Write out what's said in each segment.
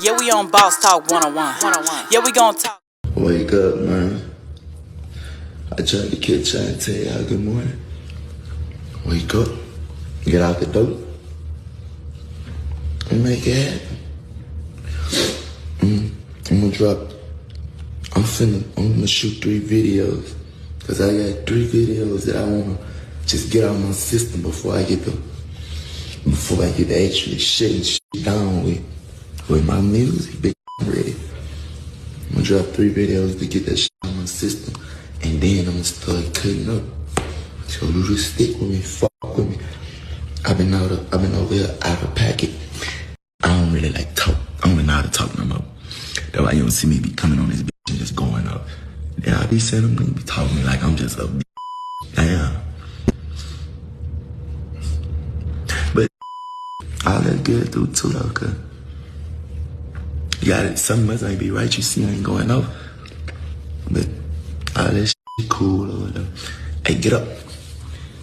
Yeah, we on Boss Talk 101. Yeah, we gon' talk. Wake up, man. I tried to catch you and tell y'all good morning. Wake up. Get out the door. And make it happen. I'm gonna shoot 3 videos. Cause I got 3 videos that I wanna just get out of my system before I get to actually shutting shit down with my music. Big ready. I'm gonna drop 3 videos to get that shit out of my system. And then I'm gonna start cutting up. So you just stick with me, fuck with me. I've been over here out of pocket. I don't really like talk. I don't know how to talk no more. That's why you don't see me be coming on this bitch and just going up. Yeah, I be saying I'm gonna be talking like I'm just a bitch. I am. But all that good through too though, cause you got it. Something must ain't be right. You see me going off. But all that shit cool or whatever. Hey, get up.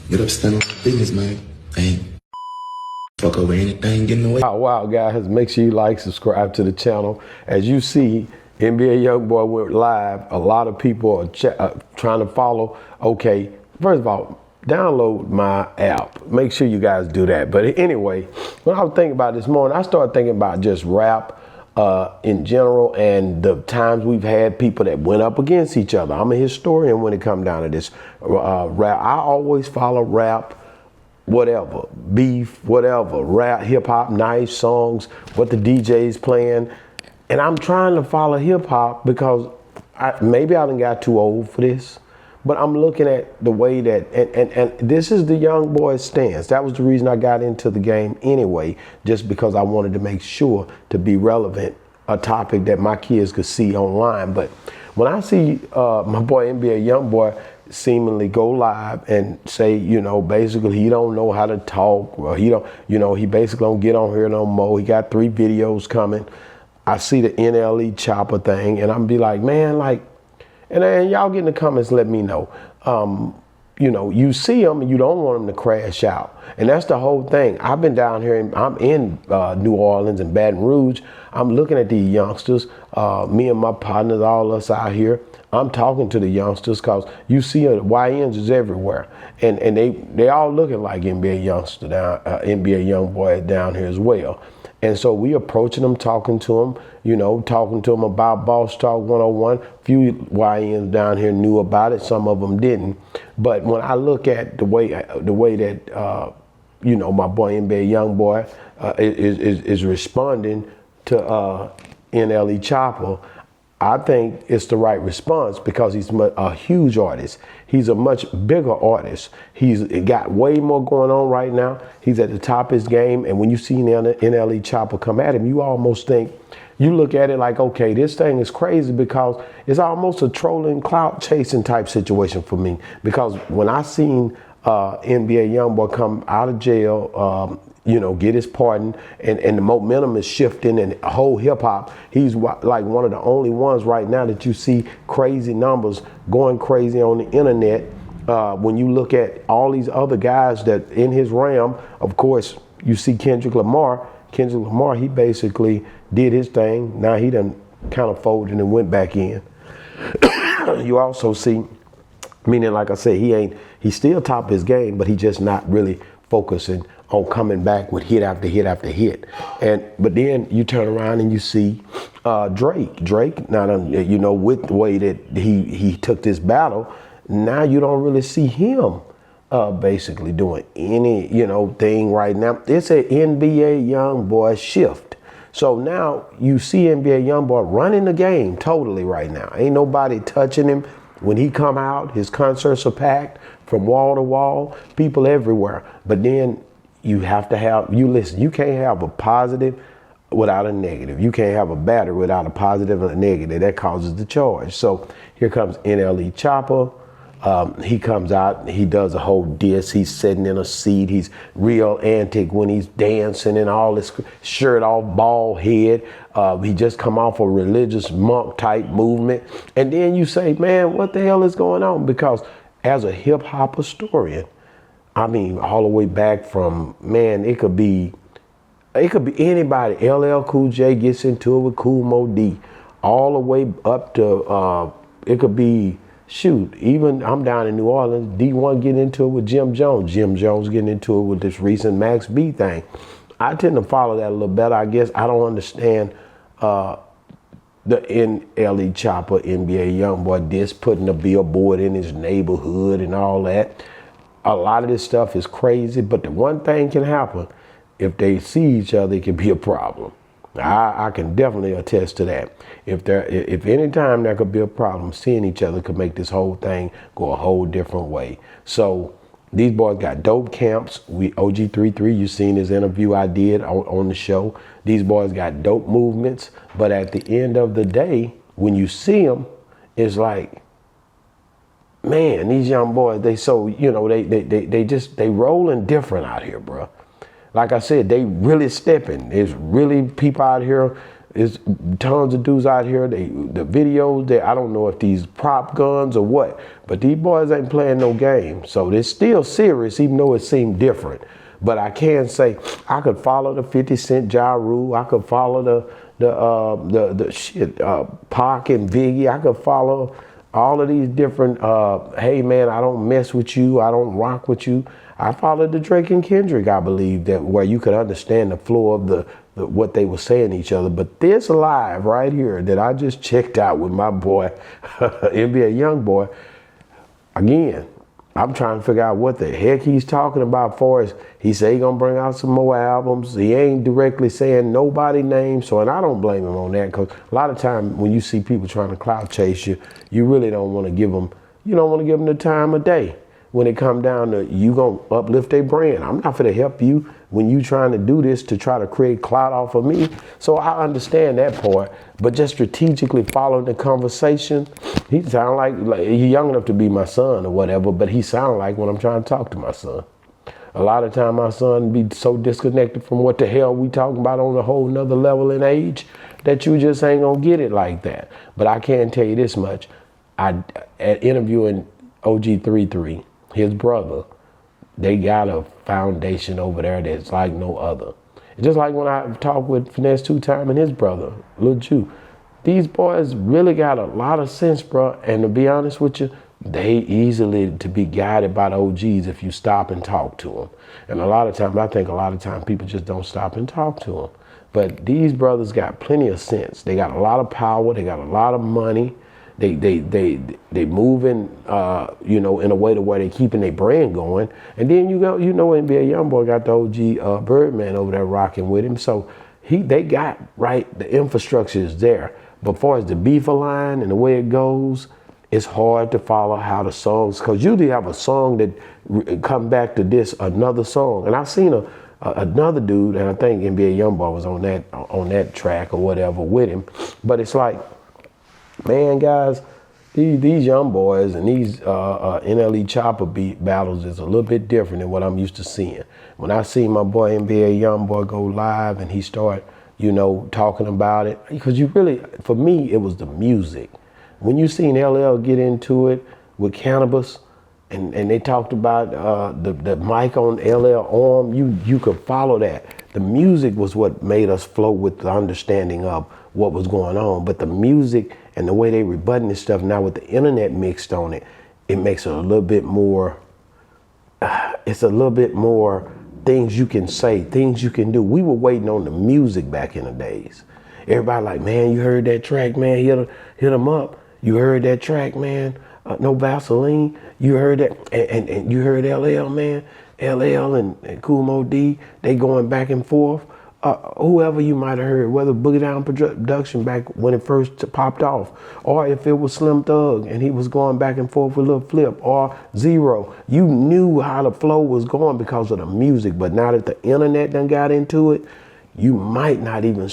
Get up, stand on business, man. Hey. Fuck over anything getting away. Wow, guys, make sure you like, subscribe to the channel. As you see, NBA Youngboy went live. A lot of people are trying to follow. Okay, first of all, download my app. Make sure you guys do that. But anyway, when I was thinking about this morning, I started thinking about just rap in general and the times we've had people that went up against each other. I'm a historian when it comes down to this rap. I always follow rap. Whatever, beef, whatever, rap, hip hop, nice songs, what the DJ's playing. And I'm trying to follow hip hop because maybe I done got too old for this, but I'm looking at the way that, and this is the Youngboy stance. That was the reason I got into the game anyway, just because I wanted to make sure to be relevant, a topic that my kids could see online. But when I see my boy NBA Youngboy seemingly go live and say, you know, basically he don't know how to talk, or he don't, you know, he basically don't get on here no more. He got 3 videos coming. I see the NLE Choppa thing and I'm be like, man, like, and then y'all get in the comments, let me know. You know, you see them and you don't want them to crash out. And that's the whole thing. I've been down here, I'm in New Orleans and Baton Rouge. I'm looking at these youngsters, me and my partners, all us out here. I'm talking to the youngsters because you see YNs is everywhere. And they all looking like NBA youngster down, NBA Youngboy down here as well. And so we approaching them, talking to them, you know, talking to them about Boss Talk 101. A few YNs down here knew about it, some of them didn't. But when I look at the way that, you know, my boy NBA Youngboy is responding to NLE Choppa, I think it's the right response because he's a huge artist. He's a much bigger artist. He's got way more going on right now. He's at the top of his game. And when you see NLE Choppa come at him, you almost think, you look at it like, okay, this thing is crazy because it's almost a trolling, clout chasing type situation for me. Because when I seen NBA Youngboy come out of jail, you know, get his pardon, and the momentum is shifting, and whole hip hop, he's like one of the only ones right now that you see crazy numbers going crazy on the internet. When you look at all these other guys that in his realm, of course, you see Kendrick Lamar. Kendrick Lamar, he basically did his thing. Now he done kind of folded and went back in. You also see, meaning like I said, he's still top of his game, but he just not really focusing on coming back with hit after hit after hit. But then you turn around and you see Drake, now, you know, with the way that he took this battle, now you don't really see him basically doing any, you know, thing right now. It's an NBA Youngboy shift. So now you see NBA Youngboy running the game totally right now. Ain't nobody touching him. When he come out, his concerts are packed from wall to wall, people everywhere. But then you have to have, you can't have a positive without a negative. You can't have a battery without a positive and a negative. That causes the charge. So here comes NLE Choppa. He comes out, he does a whole diss. He's sitting in a seat. He's real antic when he's dancing and all this shirt off, bald head. He just come off a religious monk type movement. And then you say, man, what the hell is going on? Because as a hip hop historian, I mean, all the way back from, man, it could be It could be anybody. LL Cool J gets into it with Kool Moe D, all the way up to it could be even I'm down in New Orleans. D1 getting into it with Jim Jones. Jim Jones getting into it with this recent Max B thing. I tend to follow that a little better. I guess I don't understand the NLE Choppa NBA Youngboy diss putting a billboard in his neighborhood and all that. A lot of this stuff is crazy, but the one thing can happen. If they see each other, it can be a problem. I can definitely attest to that. If any time there could be a problem, seeing each other could make this whole thing go a whole different way. So these boys got dope camps. OG33, you seen his interview I did on the show. These boys got dope movements, but at the end of the day, when you see them, it's like, man, these young boys, they rolling different out here, bro. Like I said, they really stepping. There's really people out here. There's tons of dudes out here. The videos, I don't know if these prop guns or what, but these boys ain't playing no game. So it's still serious, even though it seemed different. But I can say I could follow the 50 Cent Ja Rule. I could follow the Pac and Biggie. I could follow all of these different, hey man, I don't mess with you. I don't rock with you. I followed the Drake and Kendrick, I believe, that where you could understand the flow of the what they were saying to each other. But this live right here that I just checked out with my boy, NBA Youngboy, again, I'm trying to figure out what the heck he's talking about for us. He say he gonna bring out some more albums. He ain't directly saying nobody name, and I don't blame him on that, because a lot of time when you see people trying to clout chase you, you really don't want to give them, the time of day. When it come down to you gonna uplift their brand. I'm not gonna help you when you trying to do this to try to create clout off of me. So I understand that part, but just strategically following the conversation, he sound like he's young enough to be my son or whatever, but he sound like when I'm trying to talk to my son. A lot of time my son be so disconnected from what the hell we talking about on a whole nother level in age that you just ain't gonna get it like that. But I can tell you this much, at interviewing OG33, his brother, they got a foundation over there that's like no other. Just like when I talked with Finesse 2 Time and his brother, Lil Jew. These boys really got a lot of sense, bro. And to be honest with you, they easily to be guided by the OGs if you stop and talk to them. And I think a lot of times people just don't stop and talk to them. But these brothers got plenty of sense. They got a lot of power. They got a lot of money. They moving, in a way to where they keeping their brand going. And then NBA Youngboy got the OG Birdman over there rocking with him. So they got, right, the infrastructure is there. But as far as the beef line and the way it goes, it's hard to follow how the songs, because usually you have a song that come back to this, another song. And I've seen another dude, and I think NBA Youngboy was on that track or whatever with him. But it's like, man, guys, these young boys and these NLE Choppa beat battles is a little bit different than what I'm used to seeing. When I see my boy NBA Youngboy go live and he start, talking about it, because for me, it was the music. When you seen LL get into it with Cannabis, and they talked about the mic on LL arm, you could follow that. The music was what made us flow with the understanding of what was going on. But the music and the way they rebutting this stuff now with the internet mixed on it, it makes it a little bit more, it's a little bit more things you can say, things you can do. We were waiting on the music back in the days. Everybody like, man, you heard that track, man, hit them up. You heard that track, man, No Vaseline. You heard that, and you heard LL, man. LL and Kool Moe D, they going back and forth. Whoever you might have heard, whether Boogie Down Production back when it first popped off, or if it was Slim Thug and he was going back and forth with Lil Flip, or Zero, you knew how the flow was going because of the music. But now that the internet done got into it, you might not even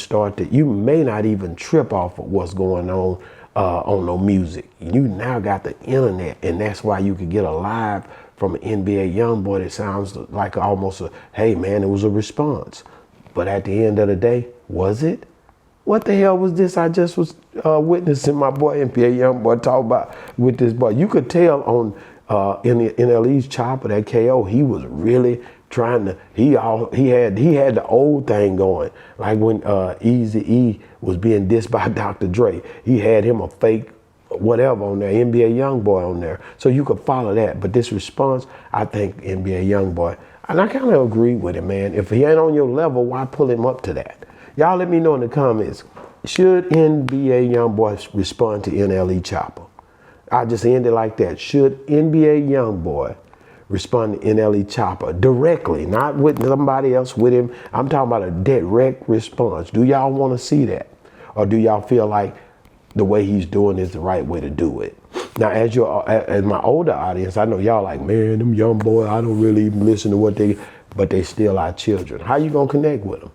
you may not even trip off of what's going on no music. You now got the internet, and that's why you could get a live from an NBA Youngboy that sounds like almost hey man, it was a response. But at the end of the day, was it? What the hell was this I just was witnessing my boy NBA Youngboy talk about with this boy? You could tell on NLE's Choppa, that KO, he was really trying to, he had the old thing going. Like when Eazy-E was being dissed by Dr. Dre, he had him a fake whatever on there, NBA Youngboy on there. So you could follow that. But this response, I think NBA Youngboy, and I kind of agree with him, man. If he ain't on your level, why pull him up to that? Y'all let me know in the comments, should NBA Youngboy respond to NLE Choppa? I just end it like that. Should NBA Youngboy respond to NLE Choppa directly, not with somebody else with him? I'm talking about a direct response. Do y'all want to see that? Or do y'all feel like the way he's doing is the right way to do it? Now, as my older audience, I know y'all like, man, them young boys, I don't really even listen to what but they still our children. How you gonna connect with them?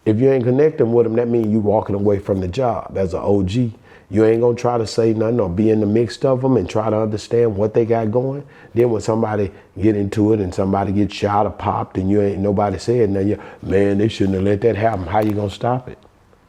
If you ain't connecting with them, that means you walking away from the job as an OG. You ain't gonna try to say nothing or be in the mix of them and try to understand what they got going. Then when somebody get into it and somebody gets shot or popped and you ain't nobody said nothing, man, they shouldn't have let that happen. How you gonna stop it?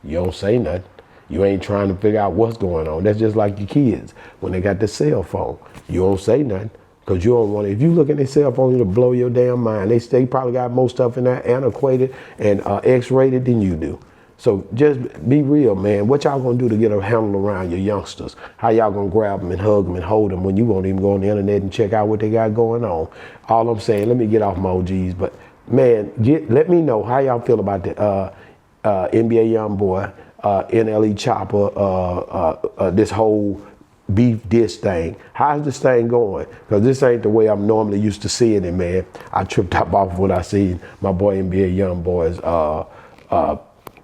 You don't say nothing. You ain't trying to figure out what's going on. That's just like your kids when they got the cell phone. You don't say nothing because you don't want to. If you look at their cell phone, it'll blow your damn mind. They probably got more stuff in there antiquated and X-rated than you do. So just be real, man. What y'all gonna do to get a handle around your youngsters? How y'all gonna grab them and hug them and hold them when you won't even go on the internet and check out what they got going on? All I'm saying, let me get off my OGs, but man, let me know how y'all feel about the NBA Youngboy, NLE Choppa, this whole beef diss thing. How's this thing going? Because this ain't the way I'm normally used to seeing it, man. I tripped up off when I seen my boy NBA Youngboy's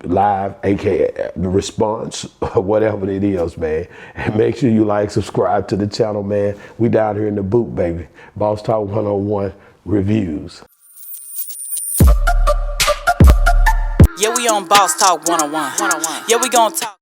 live, aka the response, whatever it is, man. And make sure you like, subscribe to the channel, man. We down here in the boot, baby. Boss Talk 101 reviews. Yeah, we on Boss Talk 101. Yeah, we gonna talk.